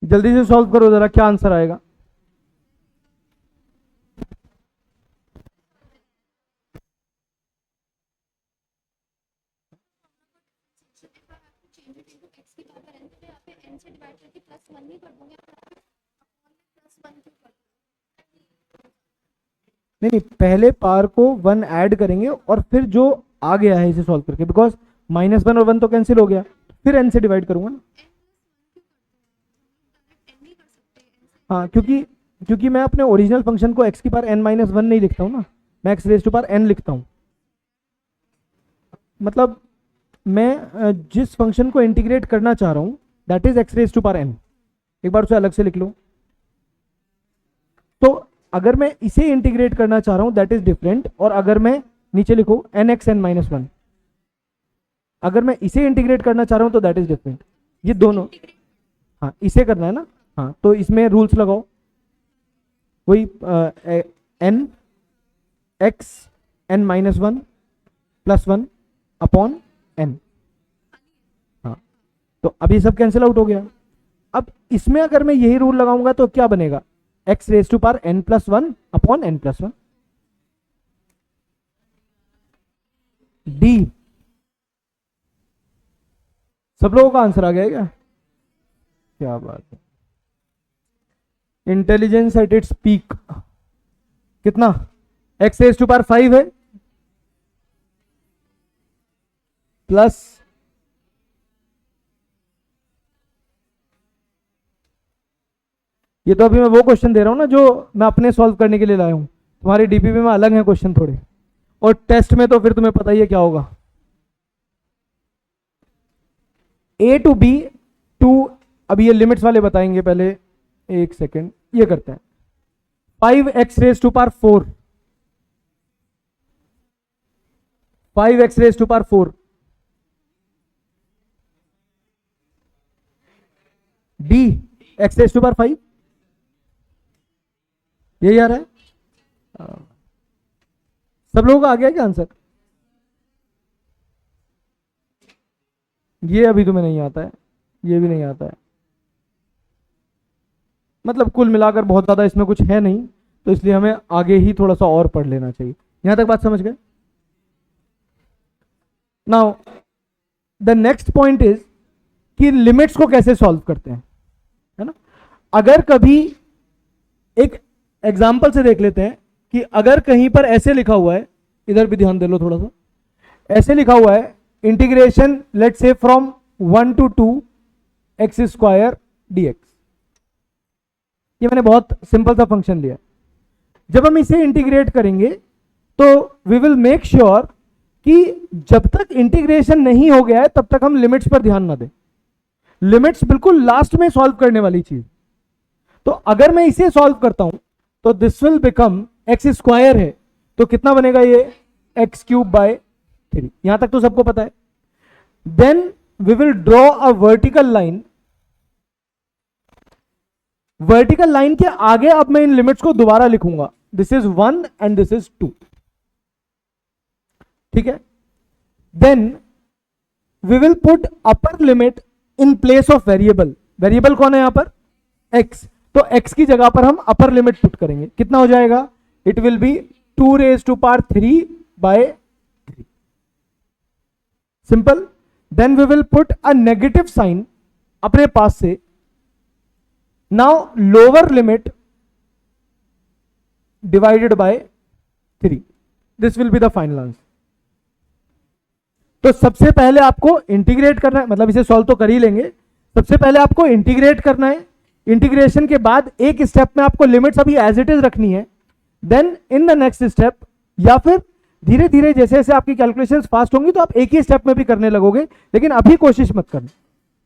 जल्दी से सॉल्व करो जरा, क्या आंसर आएगा? नहीं नहीं, पहले पावर को 1 ऐड करेंगे और फिर जो आ गया है इसे सॉल्व करके, बिकॉज -1 और 1 तो कैंसिल हो गया, फिर n से डिवाइड करूंगा ना। हाँ, क्योंकि मैं अपने ओरिजिनल फंक्शन को x की पावर n-1 नहीं लिखता हूँ ना, मैं x raise to power n लिखता हूँ। मतलब मैं जिस फंक्शन को इंटीग्रेट करना चाह रहा हूँ that is x raise to power n। एक बार उसे अलग से लिख लो। तो अगर मैं इसे इंटीग्रेट करना चाह रहा हूं दैट इज डिफरेंट, और अगर मैं नीचे लिखो nxn-1, अगर मैं इसे इंटीग्रेट करना चाह रहा हूं तो दैट इज डिफरेंट। ये दोनों, हाँ इसे करना है ना, हाँ तो इसमें रूल्स लगाओ, वही n x n-1 plus 1 upon n। हाँ तो अब ये सब कैंसिल आउट हो गया। अब इसमें अगर मैं यही रूल लगाऊंगा तो क्या बनेगा, x raise to power n+1 upon n+1 d. सब लोगों का आंसर आ गया क्या? क्या बात है, इंटेलिजेंस एट इट्स पीक। कितना, x रेज टू पावर 5 है प्लस ये तो अभी मैं वो क्वेश्चन दे रहा हूं ना जो मैं अपने सॉल्व करने के लिए लाया हूं, तुम्हारे डीपीपी में अलग है क्वेश्चन थोड़े, और टेस्ट में तो फिर तुम्हें पता ही है क्या होगा। a टू b टू, अभी ये लिमिट्स वाले बताएंगे, पहले एक सेकेंड ये करते हैं। 5x raise to power 4, 5x raise to power 4 d x raise to power 5, यही आ रहा है। सब लोगों का आ गया क्या आंसर? ये अभी तुम्हें नहीं आता है, ये भी नहीं आता है, मतलब कुल मिलाकर बहुत ज्यादा इसमें कुछ है नहीं, तो इसलिए हमें आगे ही थोड़ा सा और पढ़ लेना चाहिए। यहां तक बात समझ गए? Now the next point is कि लिमिट्स को कैसे सॉल्व करते हैं, है ना। अगर कभी एक एग्जाम्पल से देख लेते हैं कि अगर कहीं पर ऐसे लिखा हुआ है, इधर भी ध्यान दे लो थोड़ा सा, ऐसे लिखा हुआ है इंटीग्रेशन लेट से from 1 to 2 x square dx। ये मैंने बहुत सिंपल सा फंक्शन लिया। जब हम इसे इंटीग्रेट करेंगे तो वी विल मेक श्योर कि जब तक इंटीग्रेशन नहीं हो गया है तब तक हम लिमिट्स पर ध्यान ना दें। लिमिट्स बिल्कुल लास्ट में सॉल्व करने वाली चीज। तो अगर मैं इसे सॉल्व करता हूं तो this will become x square है, तो कितना बनेगा ये x³/3। यहां तक तो सबको पता है। Then we will draw a vertical line. Vertical line के आगे अब मैं इन लिमिट्स को दोबारा लिखूंगा, this is 1 and this is 2, ठीक है। Then we will put upper limit in place of variable. Variable कौन है यहां पर? x। तो x की जगह पर हम अपर लिमिट पुट करेंगे, कितना हो जाएगा? It will be 2⁻³ simple. Then we will put a negative sign अपने पास से। Now lower limit divided by 3, this will be the final answer. तो सबसे पहले आपको इंटीग्रेट करना है, मतलब इसे सॉल्व तो कर ही लेंगे। सबसे पहले आपको इंटीग्रेट करना है। इंटीग्रेशन के बाद एक स्टेप में आपको लिमिट्स अभी एज इट इज रखनी है। Then in the next step, या फिर धीरे धीरे जैसे जैसे आपकी कैलकुलेशंस फास्ट होंगी तो आप एक ही स्टेप में भी करने लगोगे, लेकिन अभी कोशिश मत करना,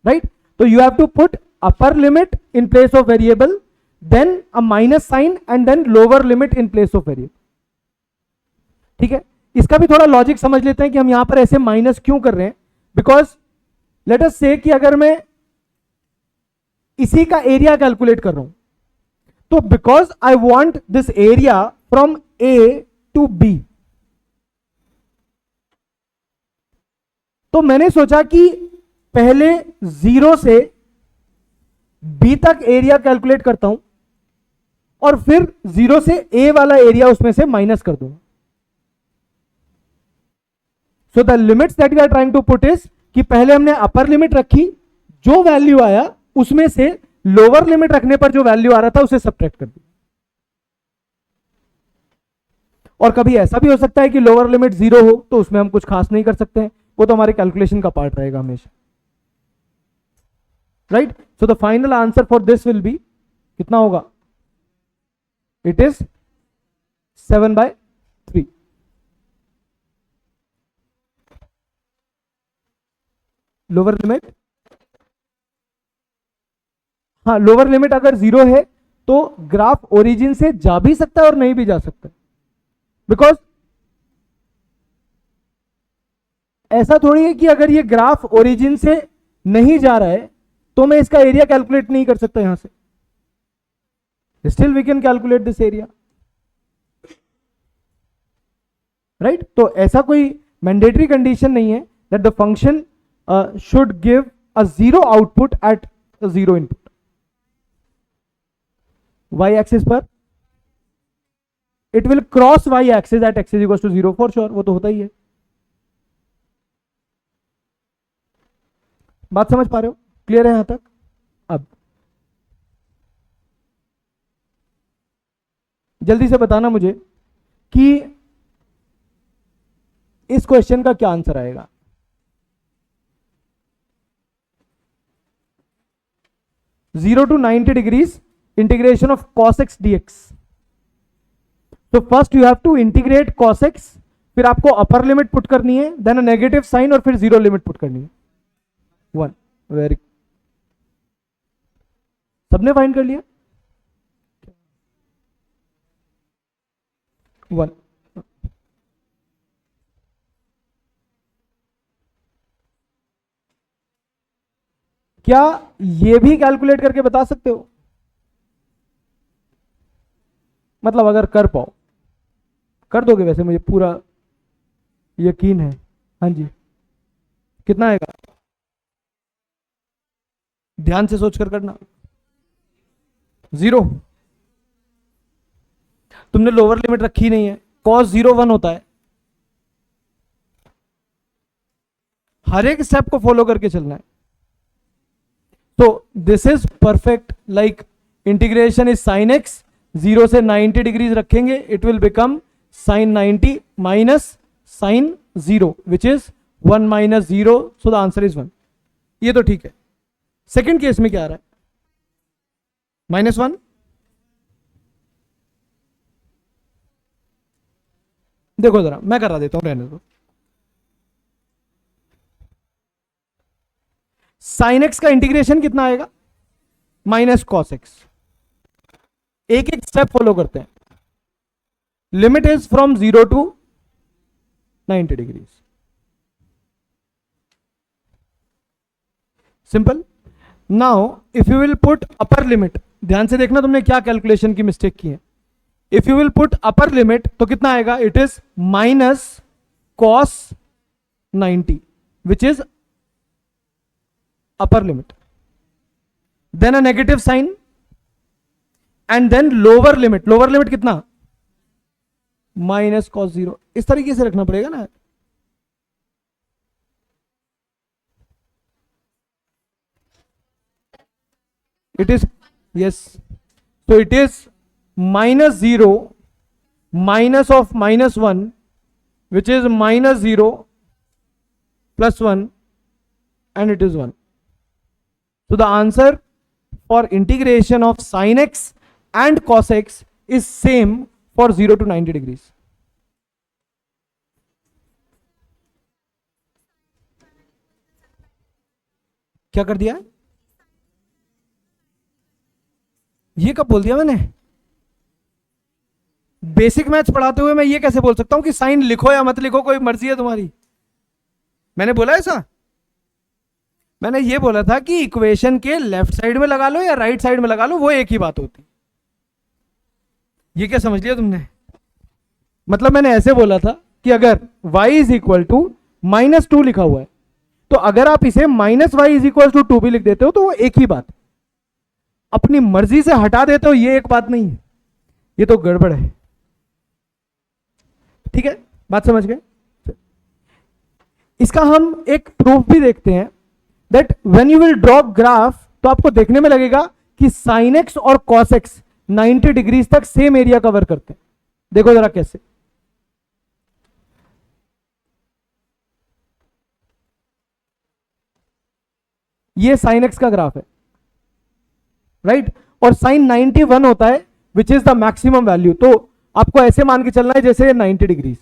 राइट। तो you have to put upper limit in place of variable, then a minus sign and then lower limit in place of variable, ठीक है। इसका भी थोड़ा लॉजिक समझ लेते हैं कि हम यहां पर ऐसे माइनस क्यों कर रहे हैं। बिकॉज लेट अस से कि अगर मैं इसी का एरिया कैलकुलेट कर रहा हूं, तो because I want this area from A to B, तो मैंने सोचा कि पहले 0 से b तक एरिया कैलकुलेट करता हूं और फिर 0 से a वाला एरिया उसमें से माइनस कर दूंगा। So the limits that we are trying to put is कि पहले हमने अपर लिमिट रखी, जो वैल्यू आया उसमें से लोअर लिमिट रखने पर जो वैल्यू आ रहा था उसे सब्ट्रैक्ट कर दिया। और कभी ऐसा भी हो सकता है कि लोअर लिमिट 0 हो, तो उसमें हम कुछ खास नहीं कर सकते हैं, वो तो हमारे कैलकुलेशन का पार्ट रहेगा हमेशा, right. So the final answer for this will B कितना होगा, इट इज 7/3। लोअर लिमिट, हाँ लोअर लिमिट अगर 0 है तो ग्राफ ओरिजिन से जा भी सकता है और नहीं भी जा सकता, बिकॉज ऐसा थोड़ी है कि अगर ये ग्राफ ओरिजिन से नहीं जा रहा है तो मैं इसका एरिया कैलकुलेट नहीं कर सकता यहां से, still we can calculate this area, right. तो ऐसा कोई मैंडेटरी कंडीशन नहीं है that the function should give a 0 output at 0 input. y axis पर it will cross y axis at x is equal to 0 for sure, वो तो होता ही है। बात समझ पा रहे हो, क्लियर है यहां तक। अब जल्दी से बताना मुझे कि इस क्वेश्चन का क्या आंसर आएगा। Zero to 90 degrees integration of cos x dx। तो first you have to integrate cos x, फिर आपको अपर लिमिट पुट करनी है, देन अ नेगेटिव साइन, और फिर 0 लिमिट पुट करनी है। 1, वेरी, सबने फाइंड कर लिया 1। क्या ये भी कैलकुलेट करके बता सकते हो, मतलब अगर कर पाओ कर दोगे, वैसे मुझे पूरा यकीन है। हाँ जी, कितना आएगा, ध्यान से सोच कर करना। 0, तुमने लोअर लिमिट रखी नहीं है, cos 0 1 होता है, हर एक स्टेप को फॉलो करके चलना है। तो this is perfect, like integration is sine x, 0 से 90 डिग्रीज रखेंगे, it will become sine 90 minus sine 0 which is 1 minus 0, so the answer is 1। ये तो ठीक है। सेकेंड केस में क्या आ रहा है, -1, देखो जरा मैं करा देता हूं, रहने दो। साइन एक्स का इंटीग्रेशन कितना आएगा, माइनस कॉस एक्स। एक एक स्टेप फॉलो करते हैं। Limit is from 0 to 90 degrees, simple. Now if you will put upper limit, ध्यान से देखना तुमने क्या कैलकुलेशन की मिस्टेक की है। If you will put upper limit तो कितना आएगा, it is minus cos 90 which is upper limit, then a negative sign and then lower limit कितना, माइनस cos 0। इस तरीके से रखना पड़ेगा ना, it is, yes, so it is -0 minus of -1 which is -0 plus 1 and it is 1. So the answer for integration of sin x and cos x is same for 0 to 90 degrees. क्या कर दिया, ये कब बोल दिया मैंने, बेसिक मैथ्स पढ़ाते हुए मैं ये कैसे बोल सकता हूं कि साइन लिखो या मत लिखो, कोई मर्जी है तुम्हारी। मैंने बोला ऐसा, मैंने ये बोला था कि इक्वेशन के लेफ्ट साइड में लगा लो या राइट साइड में लगा लो, वो एक ही बात होती। ये क्या समझ लिया तुमने, मतलब मैंने ऐसे बोला था कि अगर y इज इक्वल टू -2 लिखा हुआ है, तो अगर आप इसे -y इज इक्वल टू 2 भी लिख देते हो तो वो एक ही बात। अपनी मर्जी से हटा देते हो, ये एक बात नहीं है, ये तो गड़बड़ है। ठीक है, बात समझ गए। इसका हम एक प्रूफ भी देखते हैं that when you will draw graph, तो आपको देखने में लगेगा कि साइन एक्स और कॉस एक्स 90 डिग्रीज तक सेम एरिया कवर करते हैं। देखो जरा कैसे, ये साइन एक्स का ग्राफ है, राइट और साइन 91 होता है which is the maximum value. तो आपको ऐसे मान के चलना है जैसे 90 डिग्रीज।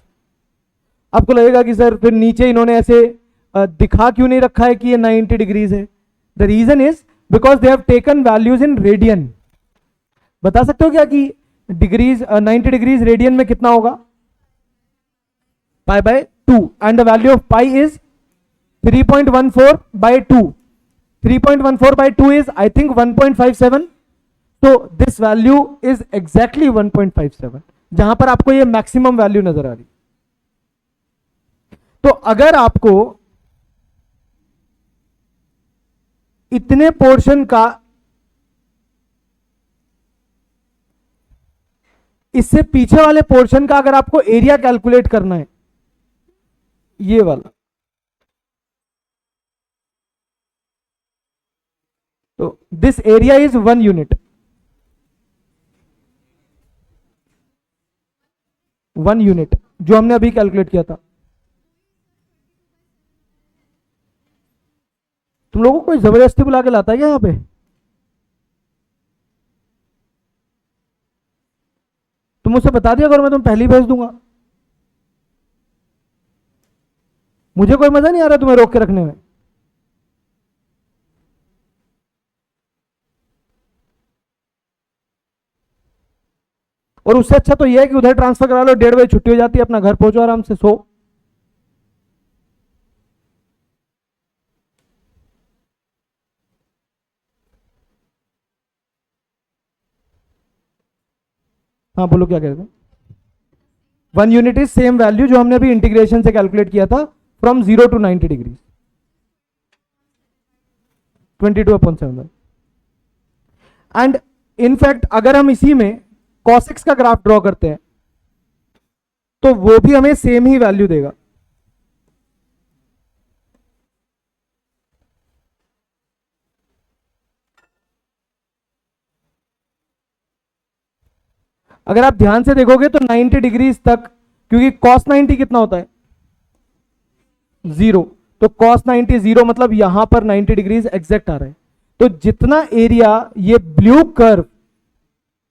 आपको लगेगा कि सर फिर नीचे इन्होंने ऐसे दिखा क्यों नहीं रखा है कि ये 90 डिग्रीज है? The reason is because they have taken values in radian. बता सकते हो क्या कि डिग्रीज 90 डिग्रीज रेडियन में कितना होगा? Pi by 2 and the value of pi is 3.14 by 2। 3.14 by 2 is I think 1.57. तो दिस वैल्यू इज एग्जैक्टली 1.57, जहां पर आपको ये मैक्सिमम वैल्यू नजर आ रही। तो अगर आपको इतने पोर्शन का इससे पीछे वाले पोर्शन का अगर आपको एरिया कैलकुलेट करना है, ये वाला, तो this area is 1 unit. 1 unit जो हमने अभी कैलकुलेट किया था। तुम लोगों को कोई जबरदस्ती बुला के लाता है क्या यहां पे? तुम मुझसे बता दिया करो, मैं तुम पहले ही भेज दूंगा। मुझे कोई मजा नहीं आ रहा तुम्हें रोक के रखने में। और उससे अच्छा तो यह है कि उधर ट्रांसफर करा लो, 1:30 बजे छुट्टी हो जाती है, अपना घर पहुंचो आराम से, सो। हाँ बोलो क्या कह रहे थे? 1 यूनिट इज सेम वैल्यू जो हमने अभी इंटीग्रेशन से कैलकुलेट किया था from 0 to 90 degree, 22/7। And in fact अगर हम इसी में cos x का ग्राफ ड्रॉ करते हैं तो वो भी हमें सेम ही वैल्यू देगा। अगर आप ध्यान से देखोगे तो 90 डिग्रीज तक, क्योंकि cos 90 कितना होता है? 0। तो cos 90 0 मतलब यहां पर 90 डिग्रीज एग्जैक्ट आ रहा है। तो जितना एरिया ये ब्लू कर्व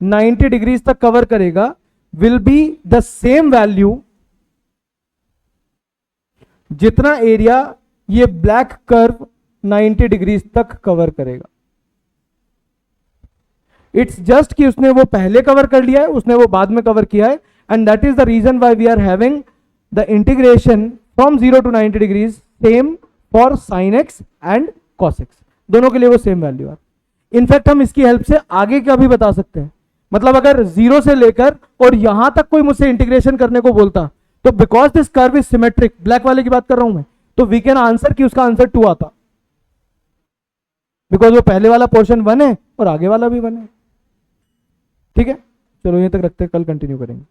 90 डिग्रीज तक कवर करेगा will be the same value जितना एरिया ये ब्लैक कर्व 90 डिग्रीज तक कवर करेगा। इट्स जस्ट कि उसने वो पहले कवर कर लिया है, उसने वो बाद में कवर किया है, and that is the reason why we are having the integration from 0 to 90 degrees same for sine x and cos x, दोनों के लिए वो सेम वैल्यू है। इनफैक्ट हम इसकी हेल्प से आगे का भी बता सकते हैं। मतलब अगर 0 से लेकर और यहां तक कोई मुझसे इंटीग्रेशन करने को बोलता तो because this curve is symmetric, black वाले की बात कर रहा हूं मैं, तो वी कैन आंसर कि उसका आंसर 2 आता, बिकॉज वो पहले वाला पोर्शन 1 है और आगे वाला भी 1 है। ठीक है, चलो यहीं तक रखते हैं, कल कंटिन्यू करेंगे।